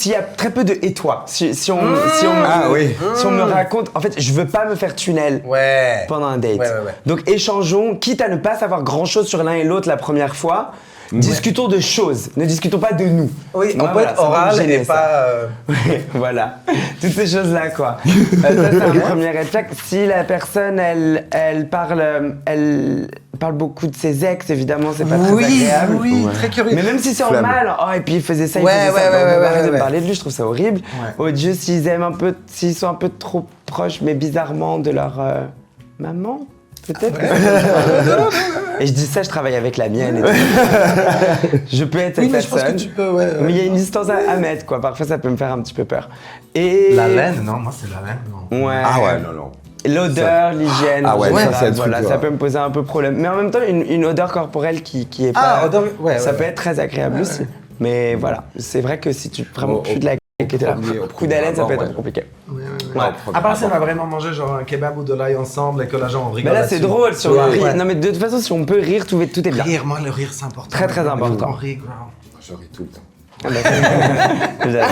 s'il y a très peu de et toi, si on me raconte, en fait, je veux pas me faire tunnel pendant un date. Ouais. Donc échangeons, quitte à ne pas savoir grand-chose sur l'un et l'autre la première fois. Discutons de choses, ne discutons pas de nous. Oui, on peut être oral et pas... Oui, voilà, toutes ces choses-là, quoi. Ça, c'est un premier red flag. Si la personne, elle parle beaucoup de ses ex, évidemment, c'est pas très agréable. Oui, très curieux. Mais même si c'est en mal, et puis il faisait ça, arrête de me parler de lui, je trouve ça horrible. Oh Dieu, s'ils sont un peu trop proches, mais bizarrement, de leur maman, peut-être. Et je dis ça, je travaille avec la mienne. Je peux être cette personne. Je pense que tu peux, mais il y a une distance à mettre, quoi. Parfois, ça peut me faire un petit peu peur. Et... La laine, non, moi c'est la laine, non. Ouais. Ah ouais, non. L'odeur, l'hygiène, ça peut me poser un peu problème. Mais en même temps, une odeur corporelle qui est pas... ça peut être très agréable aussi. Mais voilà, c'est vrai que si tu vraiment plus de la et que t'as beaucoup d'haleine, ça peut être compliqué. À part si on va vraiment manger genre un kebab ou de l'ail ensemble et que là genre on rigole. Mais là c'est drôle si on rit. Non mais de toute façon si on peut rire, tout est bien. Rire, moi le rire c'est important. Très très important. On rit, grave. Je ris tout le temps. J'adore.